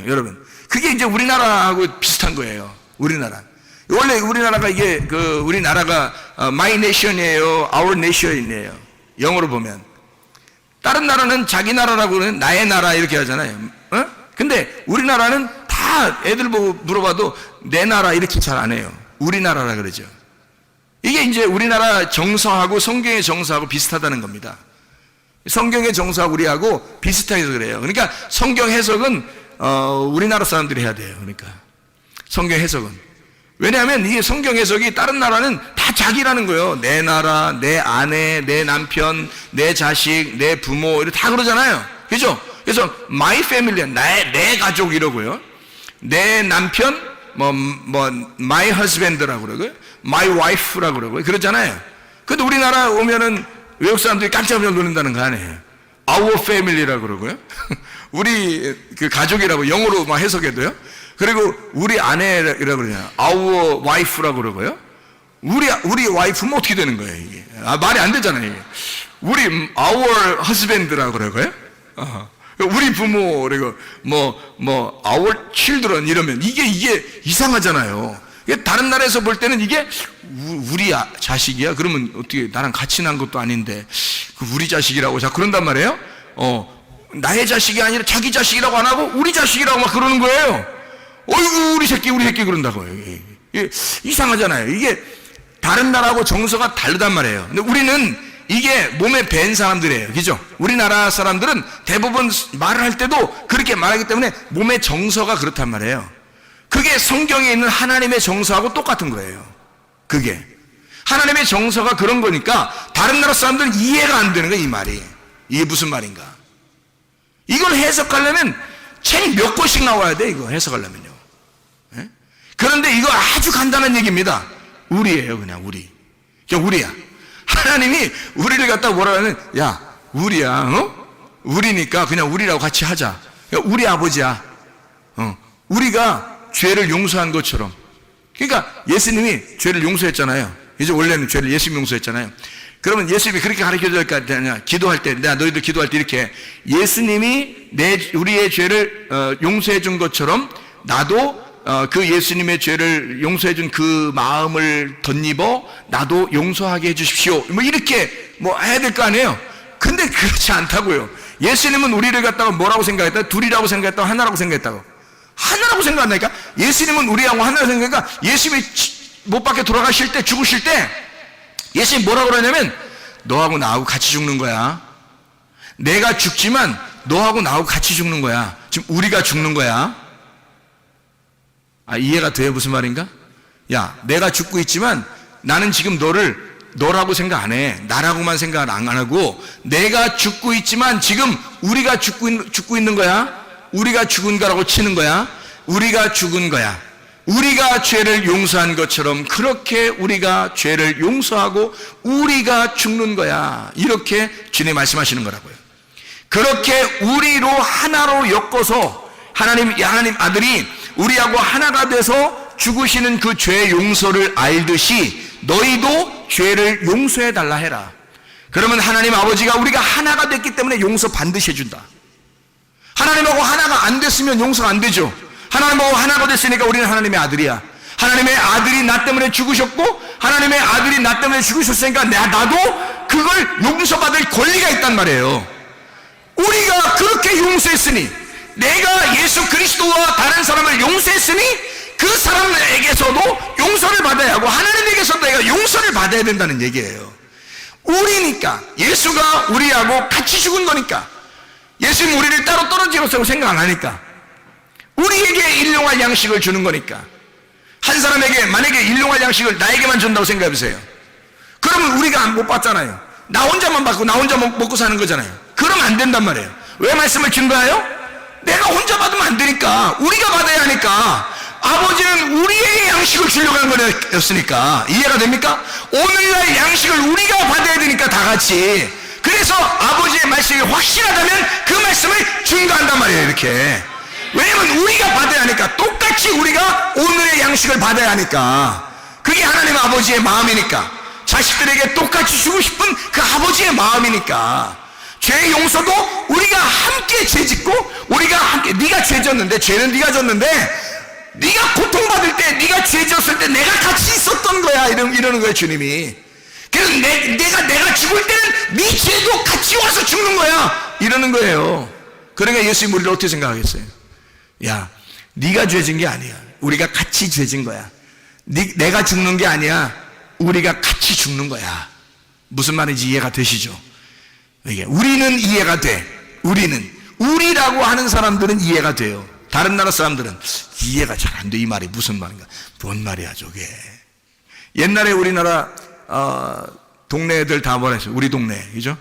여러분 그게 이제 우리나라하고 비슷한 거예요. 우리나라 원래 우리나라가 이게 우리나라가 my nation이에요, our nation이에요. 영어로 보면 다른 나라는 자기 나라라고는 나의 나라 이렇게 하잖아요. 근데 우리나라는 다 애들 보고 물어봐도 내 나라 이렇게 잘 안 해요. 우리나라라 그러죠. 이게 이제 우리나라 정서하고 성경의 정서하고 비슷하다는 겁니다. 성경의 정서하고 우리하고 비슷해서 그래요. 그러니까 성경 해석은 우리나라 사람들이 해야 돼요. 그러니까 성경 해석은. 왜냐하면 이게 성경 해석이 다른 나라는 다 자기라는 거예요. 내 나라, 내 아내, 내 남편, 내 자식, 내 부모 이렇게 다 그러잖아요. 그죠? 그래서 my family, 내 가족 이러고요. 내 남편, my husband라고 그러고요. my wife라고 그러고요. 그러잖아요. 근데 우리나라 오면은 외국 사람들이 깜짝 놀란다는 거 아니에요. our family라고 그러고요. 우리 그 가족이라고 영어로 막 해석해도요. 그리고 우리 아내라고 그러잖아요. our wife라고 그러고요. 우리 와이프는 어떻게 되는 거예요, 이게? 말이 안 되잖아요, 이게. 우리 our husband라고 그러고요. 우리 부모, 그리고 our children 이러면 이게 이상하잖아요. 다른 나라에서 볼 때는 이게 우리 자식이야? 그러면 어떻게 나랑 같이 난 것도 아닌데 우리 자식이라고 자꾸 그런단 말이에요. 나의 자식이 아니라 자기 자식이라고 안 하고 우리 자식이라고 막 그러는 거예요. 어이구 우리 새끼 그런다고요. 이게 이상하잖아요. 이게 다른 나라하고 정서가 다르단 말이에요. 근데 우리는 이게 몸에 밴 사람들이에요. 그죠? 우리나라 사람들은 대부분 말을 할 때도 그렇게 말하기 때문에 몸의 정서가 그렇단 말이에요. 그게 성경에 있는 하나님의 정서하고 똑같은 거예요. 그게 하나님의 정서가 그런 거니까 다른 나라 사람들은 이해가 안 되는 거예요. 이 말이 이게 무슨 말인가. 이걸 해석하려면 책 몇 권씩 나와야 돼. 이거 해석하려면요. 예? 그런데 이거 아주 간단한 얘기입니다. 우리예요. 그냥 우리야. 하나님이 우리를 갖다 뭐라 하면 야 우리야. 우리니까 그냥 우리라고 같이 하자. 우리 아버지야. 우리가 죄를 용서한 것처럼. 그러니까 예수님이 죄를 용서했잖아요. 이제 원래는 죄를 예수님이 용서했잖아요. 그러면 예수님이 그렇게 가르쳐줄 거 아니냐. 기도할 때, 너희들 기도할 때 이렇게 예수님이 우리의 죄를 용서해 준 것처럼 나도 그 예수님의 죄를 용서해 준 그 마음을 덧입어 나도 용서하게 해 주십시오. 이렇게 해야 될 거 아니에요. 근데 그렇지 않다고요. 예수님은 우리를 갖다가 뭐라고 생각했다? 둘이라고 생각했다고 하나라고 생각했다고. 하나라고 생각한다니까? 예수님은 우리하고 하나라고 생각하니까 예수님이 못 박혀 돌아가실 때 죽으실 때 예수님이 뭐라고 그러냐면 너하고 나하고 같이 죽는 거야. 내가 죽지만 너하고 나하고 같이 죽는 거야. 지금 우리가 죽는 거야. 이해가 돼요? 무슨 말인가? 야, 내가 죽고 있지만 나는 지금 너라고 생각 안 해. 나라고만 생각 안 하고 내가 죽고 있지만 지금 우리가 죽고 있는 거야. 우리가 죽은 거라고 치는 거야. 우리가 죽은 거야. 우리가 죄를 용서한 것처럼 그렇게 우리가 죄를 용서하고 우리가 죽는 거야. 이렇게 주님 말씀하시는 거라고요. 그렇게 우리로 하나로 엮어서 하나님 아들이 우리하고 하나가 돼서 죽으시는 그 죄 용서를 알듯이 너희도 죄를 용서해 달라 해라. 그러면 하나님 아버지가 우리가 하나가 됐기 때문에 용서 반드시 해준다. 하나님하고 하나가 안 됐으면 용서가 안 되죠. 하나님하고 하나가 됐으니까 우리는 하나님의 아들이야. 하나님의 아들이 나 때문에 죽으셨고 하나님의 아들이 나 때문에 죽으셨으니까 나도 그걸 용서받을 권리가 있단 말이에요. 우리가 그렇게 용서했으니 내가 예수 그리스도와 다른 사람을 용서했으니 그 사람에게서도 용서를 받아야 하고 하나님에게서도 내가 용서를 받아야 된다는 얘기예요. 우리니까 예수가 우리하고 같이 죽은 거니까 예수님 우리를 따로 떨어지라고 생각 안 하니까 우리에게 일용할 양식을 주는 거니까 한 사람에게 만약에 일용할 양식을 나에게만 준다고 생각해보세요. 그러면 우리가 못 받잖아요. 나 혼자만 받고 나 혼자 먹고 사는 거잖아요. 그러면 안 된단 말이에요. 왜 말씀을 준 거예요? 내가 혼자 받으면 안 되니까 우리가 받아야 하니까 아버지는 우리에게 양식을 주려고 한 거였으니까. 이해가 됩니까? 오늘날 양식을 우리가 받아야 되니까 다 같이. 그래서 아버지의 말씀이 확실하다면 그 말씀을 증거한단 말이에요. 이렇게. 왜냐면 우리가 받아야 하니까 똑같이 우리가 오늘의 양식을 받아야 하니까. 그게 하나님 아버지의 마음이니까 자식들에게 똑같이 주고 싶은 그 아버지의 마음이니까 죄 용서도 우리가 함께 죄 짓고 우리가 함께 네가 죄 졌는데 죄는 네가 졌는데 네가 고통받을 때 네가 죄 졌을 때 내가 같이 있었던 거야 이러는 거예요 주님이. 그래서 내가 죽을 때는 네 죄도 같이 와서 죽는 거야 이러는 거예요. 그러니까 예수님 우리를 어떻게 생각하겠어요? 야 네가 죄진 게 아니야. 우리가 같이 죄진 거야. 내가 죽는 게 아니야. 우리가 같이 죽는 거야. 무슨 말인지 이해가 되시죠? 이게 우리는 이해가 돼. 우리라고 하는 사람들은 이해가 돼요. 다른 나라 사람들은 이해가 잘 안 돼. 이 말이 무슨 말인가? 뭔 말이야 저게? 옛날에 우리나라 동네 애들 다 뭐라 했어요? 우리 동네, 그죠?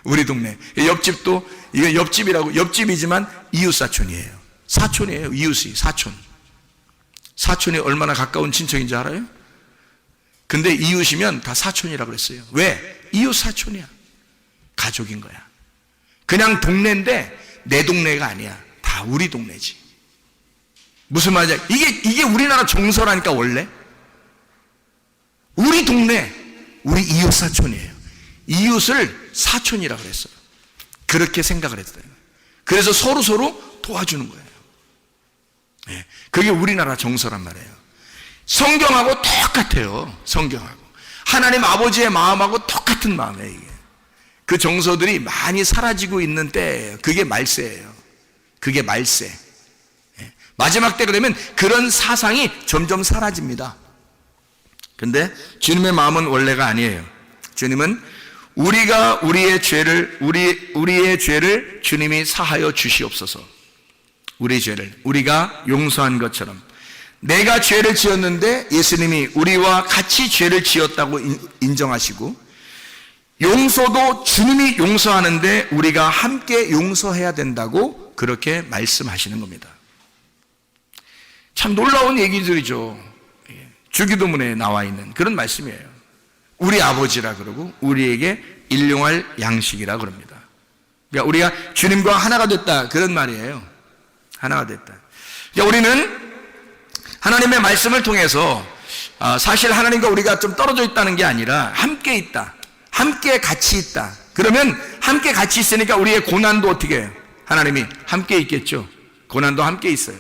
우리 동네. 옆집도 이게 옆집이지만 이웃 사촌이에요. 사촌이에요. 이웃이 사촌. 사촌이 얼마나 가까운 친척인지 알아요? 근데 이웃이면 다 사촌이라고 그랬어요. 왜? 이웃 사촌이야. 가족인 거야. 그냥 동네인데 내 동네가 아니야. 다 우리 동네지. 무슨 말이야? 이게 우리나라 정서라니까 원래. 우리 동네, 우리 이웃 사촌이에요. 이웃을 사촌이라고 그랬어요. 그렇게 생각을 했어요. 그래서 서로 도와주는 거예요. 네, 그게 우리나라 정서란 말이에요. 성경하고 똑같아요. 성경하고 하나님 아버지의 마음하고 똑같은 마음이에요. 이게. 그 정서들이 많이 사라지고 있는 때예요. 그게 말세예요. 그게 말세. 네. 마지막 때 그러면 그런 사상이 점점 사라집니다. 근데 주님의 마음은 원래가 아니에요. 주님은 우리가 우리의 죄를 주님이 사하여 주시옵소서. 우리 죄를 우리가 용서한 것처럼 내가 죄를 지었는데 예수님이 우리와 같이 죄를 지었다고 인정하시고 용서도 주님이 용서하는데 우리가 함께 용서해야 된다고 그렇게 말씀하시는 겁니다. 참 놀라운 얘기들이죠. 주기도문에 나와 있는 그런 말씀이에요. 우리 아버지라 그러고 우리에게 일용할 양식이라 그럽니다. 그러니까 우리가 주님과 하나가 됐다 그런 말이에요. 하나가 됐다. 그러니까 우리는 하나님의 말씀을 통해서 사실 하나님과 우리가 좀 떨어져 있다는 게 아니라 함께 있다. 함께 같이 있다. 그러면 함께 같이 있으니까 우리의 고난도 어떻게 해요? 하나님이 함께 있겠죠. 고난도 함께 있어요.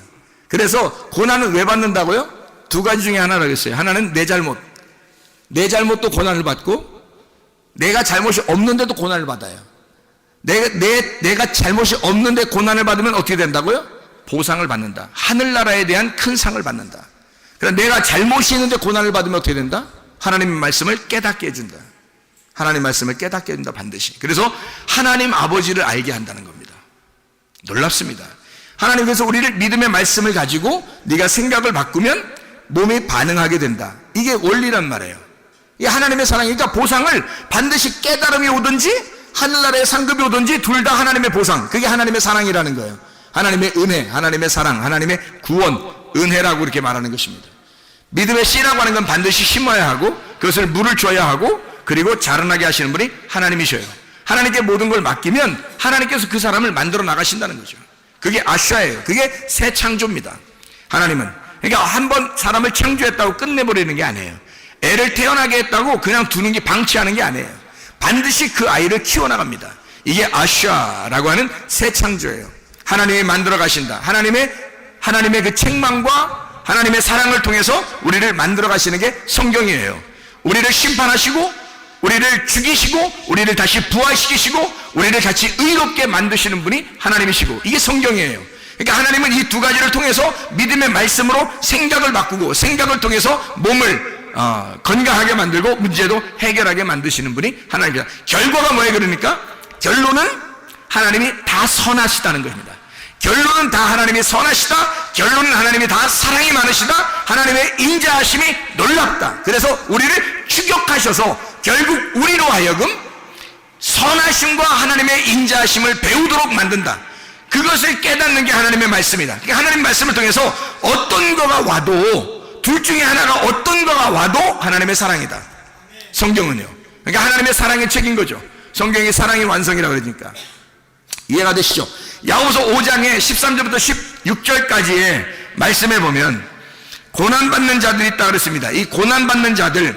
그래서 고난은 왜 받는다고요? 두 가지 중에 하나라고 했어요. 하나는 내 잘못도 고난을 받고 내가 잘못이 없는데도 고난을 받아요. 내가 잘못이 없는데 고난을 받으면 어떻게 된다고요? 보상을 받는다. 하늘나라에 대한 큰 상을 받는다. 그러나 내가 잘못이 있는데 고난을 받으면 어떻게 된다? 하나님의 말씀을 깨닫게 해준다. 하나님 말씀을 깨닫게 해준다 반드시. 그래서 하나님 아버지를 알게 한다는 겁니다. 놀랍습니다. 하나님께서 우리를 믿음의 말씀을 가지고 네가 생각을 바꾸면 몸이 반응하게 된다. 이게 원리란 말이에요. 이 하나님의 사랑이니까 보상을 반드시 깨달음이 오든지 하늘나라의 상급이 오든지 둘 다 하나님의 보상. 그게 하나님의 사랑이라는 거예요. 하나님의 은혜, 하나님의 사랑, 하나님의 구원, 은혜라고 이렇게 말하는 것입니다. 믿음의 씨라고 하는 건 반드시 심어야 하고 그것을 물을 줘야 하고 그리고 자라나게 하시는 분이 하나님이셔요. 하나님께 모든 걸 맡기면 하나님께서 그 사람을 만들어 나가신다는 거죠. 그게 아샤예요. 그게 새 창조입니다. 하나님은 그러니까 한번 사람을 창조했다고 끝내버리는 게 아니에요. 애를 태어나게 했다고 그냥 두는 게 방치하는 게 아니에요. 반드시 그 아이를 키워나갑니다. 이게 아샤라고 하는 새 창조예요. 하나님이 만들어 가신다. 하나님의 그 책망과 하나님의 사랑을 통해서 우리를 만들어 가시는 게 성경이에요. 우리를 심판하시고 우리를 죽이시고 우리를 다시 부활시키시고 우리를 같이 의롭게 만드시는 분이 하나님이시고 이게 성경이에요. 그러니까 하나님은 이 두 가지를 통해서 믿음의 말씀으로 생각을 바꾸고 생각을 통해서 몸을 건강하게 만들고 문제도 해결하게 만드시는 분이 하나님입니다. 결과가 뭐예요? 그러니까 결론은 하나님이 다 선하시다는 겁니다. 결론은 다 하나님이 선하시다. 결론은 하나님이 다 사랑이 많으시다. 하나님의 인자하심이 놀랍다. 그래서 우리를 추격하셔서 결국 우리로 하여금 선하심과 하나님의 인자하심을 배우도록 만든다. 그것을 깨닫는 게 하나님의 말씀이다. 그러니까 하나님의 말씀을 통해서 어떤 거가 와도 둘 중에 하나가 어떤 거가 와도 하나님의 사랑이다. 성경은요. 그러니까 하나님의 사랑의 책인 거죠. 성경이 사랑의 완성이라고 그러니까 이해가 되시죠? 야고보서 5장에 13절부터 16절까지의 말씀에 보면 고난받는 자들이 있다 그랬습니다. 이 고난받는 자들은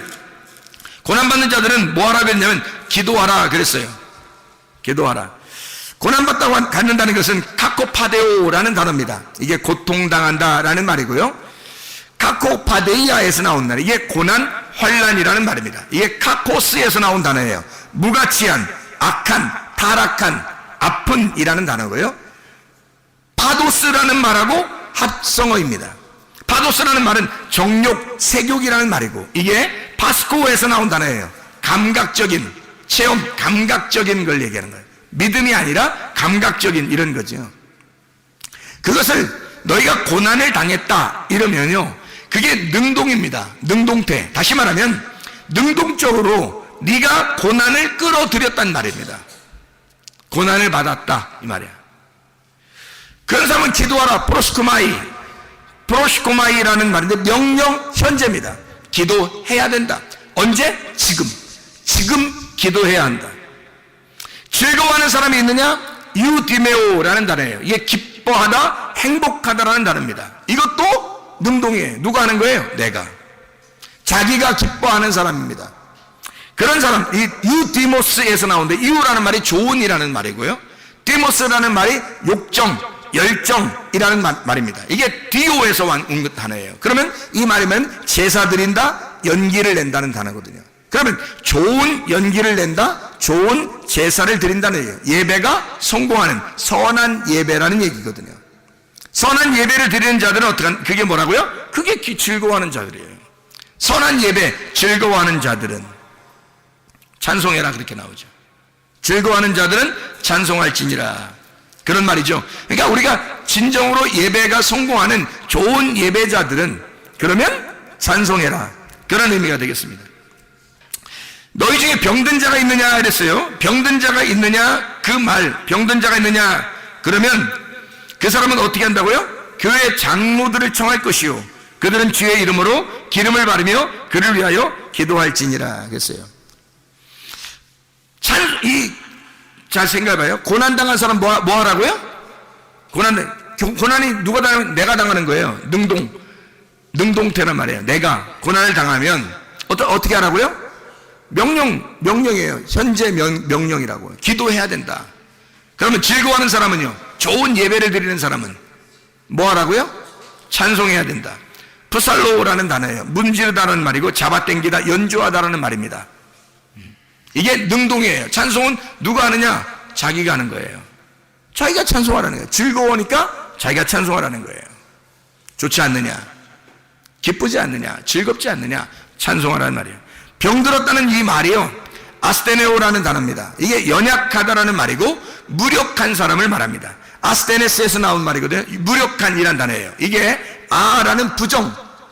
뭐 하라 그랬냐면 기도하라 그랬어요. 기도하라. 고난받다고 갖는다는 것은 카코파데오라는 단어입니다. 이게 고통당한다라는 말이고요. 카코파데이아에서 나온 단어. 이게 고난, 환난이라는 말입니다. 이게 카코스에서 나온 단어예요. 무가치한, 악한, 타락한, 아픈이라는 단어고요. 파도스라는 말하고 합성어입니다. 파도스라는 말은 정욕, 색욕이라는 말이고 이게 파스코에서 나온 단어예요. 감각적인 체험, 감각적인 걸 얘기하는 거예요. 믿음이 아니라 감각적인 이런 거죠. 그것을 너희가 고난을 당했다 이러면요, 그게 능동입니다. 능동태. 다시 말하면 능동적으로 네가 고난을 끌어들였단 말입니다. 고난을 받았다 이 말이야. 그런 사람은 기도하라. 프로시코마이라는 말인데 명령 현재입니다. 기도해야 된다. 언제? 지금 기도해야 한다. 즐거워하는 사람이 있느냐? 유디메오라는 단어예요. 이게 기뻐하다, 행복하다라는 단어입니다. 이것도 능동이에요. 누가 하는 거예요? 내가. 자기가 기뻐하는 사람입니다. 그런 사람, 이 유디모스에서 나오는데, 유라는 말이 좋은이라는 말이고요, 디모스라는 말이 욕정, 열정이라는 말입니다. 이게 디오에서 온 단어예요. 그러면 이 말이면 제사 드린다, 연기를 낸다는 단어거든요. 그러면 좋은 연기를 낸다, 좋은 제사를 드린다는 얘기예요. 예배가 성공하는 선한 예배라는 얘기거든요. 선한 예배를 드리는 자들은 어떡한, 그게 뭐라고요? 그게 즐거워하는 자들이에요. 선한 예배, 즐거워하는 자들은 찬송해라, 그렇게 나오죠. 즐거워하는 자들은 찬송할지니라, 그런 말이죠. 그러니까 우리가 진정으로 예배가 성공하는 좋은 예배자들은 그러면 찬송해라, 그런 의미가 되겠습니다. 너희 중에 병든 자가 있느냐 이랬어요. 병든 자가 있느냐, 그 말, 병든 자가 있느냐 그러면 그 사람은 어떻게 한다고요? 교회 장로들을 청할 것이요, 그들은 주의 이름으로 기름을 바르며 그를 위하여 기도할지니라 그랬어요. 잘 생각해봐요. 고난당한 사람 뭐 하라고요? 고난이 누가 당하면 내가 당하는 거예요. 능동태란 말이에요. 내가 고난을 당하면 어떻게 하라고요? 명령이에요. 현재 명령이라고. 기도해야 된다. 그러면 즐거워하는 사람은요, 좋은 예배를 드리는 사람은 뭐 하라고요? 찬송해야 된다. 푸살로라는 단어예요. 문지르다는 말이고 잡아당기다, 연주하다라는 말입니다. 이게 능동이에요. 찬송은 누가 하느냐? 자기가 하는 거예요. 자기가 찬송하라는 거예요. 즐거우니까 자기가 찬송하라는 거예요. 좋지 않느냐? 기쁘지 않느냐? 즐겁지 않느냐? 찬송하라는 말이에요. 병들었다는 이 말이요, 아스테네오라는 단어입니다. 이게 연약하다라는 말이고 무력한 사람을 말합니다. 아스테네스에서 나온 말이거든요. 무력한이라는 단어예요. 이게 아라는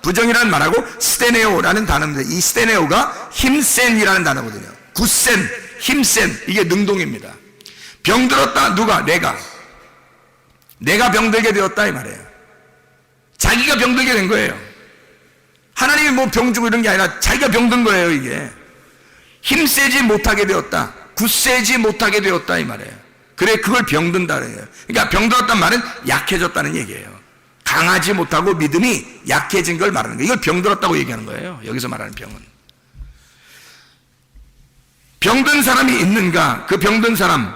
부정이라는 말하고 스테네오라는 단어입니다. 이 스테네오가 힘센이라는 단어거든요. 굳센, 힘센, 이게 능동입니다. 병들었다, 누가? 내가 병들게 되었다 이 말이에요. 자기가 병들게 된 거예요. 하나님이 뭐 병 주고 이런 게 아니라 자기가 병든 거예요. 이게 힘세지 못하게 되었다, 굳세지 못하게 되었다 이 말이에요. 그래, 그걸 병든다는 거예요. 그러니까 병들었단 말은 약해졌다는 얘기예요. 강하지 못하고 믿음이 약해진 걸 말하는 거예요. 이걸 병들었다고 얘기하는 거예요. 여기서 말하는 병은. 병든 사람이 있는가? 그 병든 사람,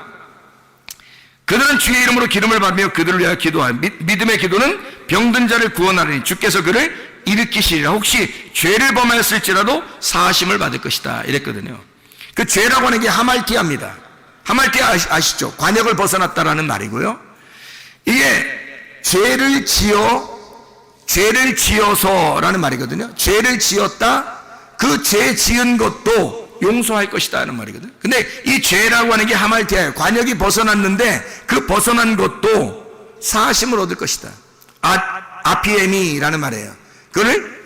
그들은 주의 이름으로 기름을 바르며 그들을 위하여 기도하여 믿음의 기도는 병든 자를 구원하리니 주께서 그를 일으키시리라. 혹시 죄를 범하였을지라도 사하심을 받을 것이다 이랬거든요. 그 죄라고 하는 게 하말티아입니다. 하말티아 아시죠? 관역을 벗어났다라는 말이고요. 이게 죄를 지어서라는 말이거든요. 죄를 지었다, 그 죄 지은 것도 용서할 것이다 하는 말이거든요. 근데 이 죄라고 하는 게 하말티아예요. 관역이 벗어났는데 그 벗어난 것도 사하심을 얻을 것이다. 아피에미라는 말이에요. 그를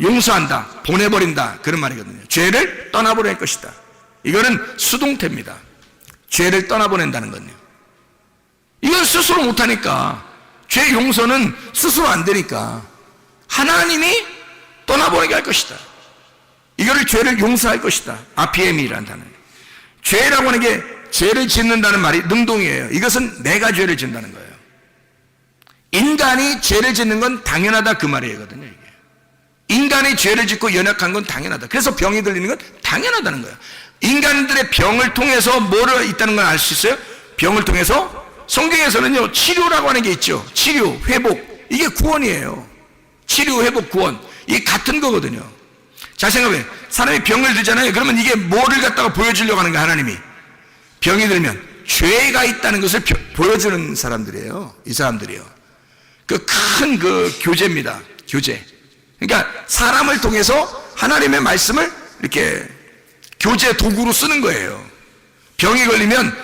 용서한다, 보내버린다, 그런 말이거든요. 죄를 떠나보낼 것이다. 이거는 수동태입니다. 죄를 떠나보낸다는 건요. 이건 스스로 못하니까, 죄 용서는 스스로 안 되니까 하나님이 떠나보내게 할 것이다. 이거를 죄를 용서할 것이다. 아피에미라는 단어예요. 죄라고 하는 게, 죄를 짓는다는 말이 능동이에요. 이것은 내가 죄를 짓는다는 거예요. 인간이 죄를 짓는 건 당연하다, 그 말이거든요. 이게 인간이 죄를 짓고 연약한 건 당연하다. 그래서 병이 들리는 건 당연하다는 거예요. 인간들의 병을 통해서 뭐를 있다는 걸 알 수 있어요? 병을 통해서 성경에서는요, 치료라고 하는 게 있죠. 치료, 회복, 이게 구원이에요. 치료, 회복, 구원, 이게 같은 거거든요. 자, 생각해. 사람이 병을 들잖아요. 그러면 이게 뭐를 갖다가 보여주려고 하는 거야, 하나님이? 병이 들면 죄가 있다는 것을 보여주는 사람들이에요. 이 사람들이요. 그 큰 교제입니다. 교제. 그러니까 사람을 통해서 하나님의 말씀을 이렇게 교제 도구로 쓰는 거예요. 병이 걸리면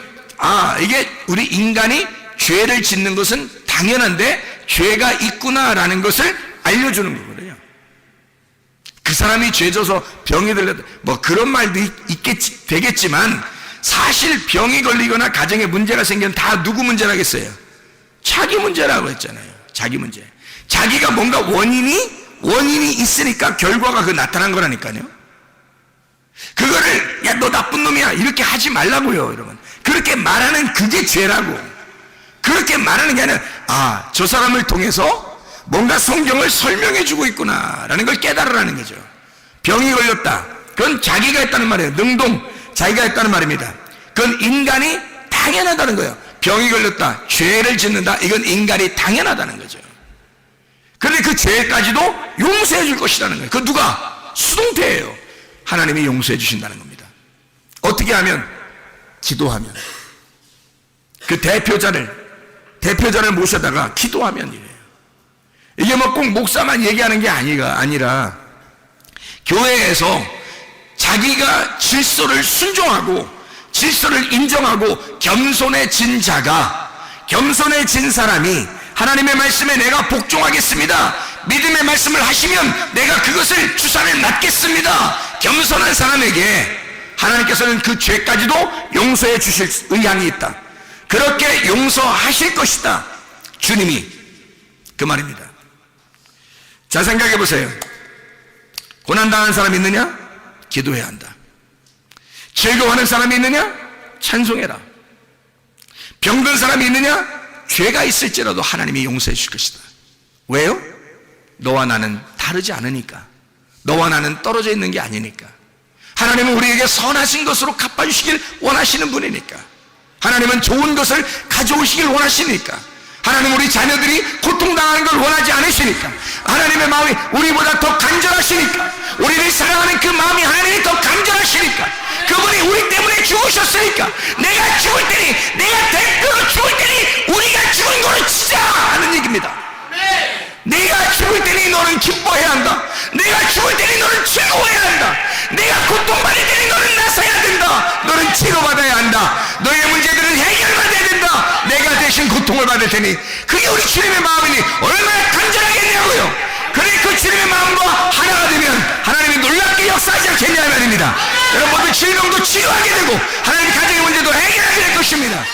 이게 우리 인간이 죄를 짓는 것은 당연한데 죄가 있구나라는 것을 알려주는 거거든요. 그 사람이 죄져서 병이 들렸다 뭐 그런 말도 되겠지만 사실 병이 걸리거나 가정에 문제가 생기면 다 누구 문제라겠어요? 자기 문제라고 했잖아요. 자기 문제. 자기가 뭔가 원인이 있으니까 결과가 그 나타난 거라니까요. 그거를 야 너 나쁜 놈이야 이렇게 하지 말라고요. 여러분 그렇게 말하는 그게 죄라고. 그렇게 말하는 게 아니라 저 사람을 통해서 뭔가 성경을 설명해 주고 있구나 라는 걸 깨달으라는 거죠. 병이 걸렸다 그건 자기가 했다는 말이에요. 능동 자기가 했다는 말입니다. 그건 인간이 당연하다는 거예요. 병이 걸렸다 죄를 짓는다 이건 인간이 당연하다는 거죠. 그런데 그 죄까지도 용서해 줄 것이라는 거예요. 그 누가? 수동태예요. 하나님이 용서해 주신다는 겁니다. 어떻게 하면? 기도하면. 그 대표자를 모셔다가 기도하면 이래요. 이게 뭐 꼭 목사만 얘기하는 게 아니라 교회에서 자기가 질서를 순종하고 질서를 인정하고 겸손해진 사람이 하나님의 말씀에 내가 복종하겠습니다. 믿음의 말씀을 하시면 내가 그것을 주산에 놨겠습니다. 겸손한 사람에게 하나님께서는 그 죄까지도 용서해 주실 의향이 있다. 그렇게 용서하실 것이다. 주님이 그 말입니다. 자 생각해 보세요. 고난당한 사람이 있느냐? 기도해야 한다. 즐거워하는 사람이 있느냐? 찬송해라. 병든 사람이 있느냐? 죄가 있을지라도 하나님이 용서해 주실 것이다. 왜요? 너와 나는 다르지 않으니까. 너와 나는 떨어져 있는 게 아니니까. 하나님은 우리에게 선하신 것으로 갚아주시길 원하시는 분이니까. 하나님은 좋은 것을 가져오시길 원하시니까. 하나님은 우리 자녀들이 고통당하는 걸 원하지 않으시니까. 하나님의 마음이 우리보다 더 간절하시니까. 우리를 사랑하는 그 마음이 하나님이 더 간절하시니까. 그분이 우리 때문에 죽으셨으니까. 내가 죽을 때니 내가 대표로 죽을 때니 우리가 죽은 거를 치자 하는 얘기입니다. 내가 죽을 때니 너는 기뻐해야 한다. 내가 죽을 때니 너는 즐거워해야 한다. 내가 고통받을 때니 너는 나서야 된다. 너는 치료받아야 한다. 너의 문제들은 해결받아야 된다. 내가 대신 고통을 받을 테니. 그게 우리 주님의 마음이니 얼마나 간절하겠냐고요. 그래 그 주님의 마음과 하나가 되면 하나님이 놀랍게 역사하지 않겠냐 말입니다. 여러분 모두 질병도 치료하게 되고 하나님의 가정의 문제도 해결하게 될 것입니다.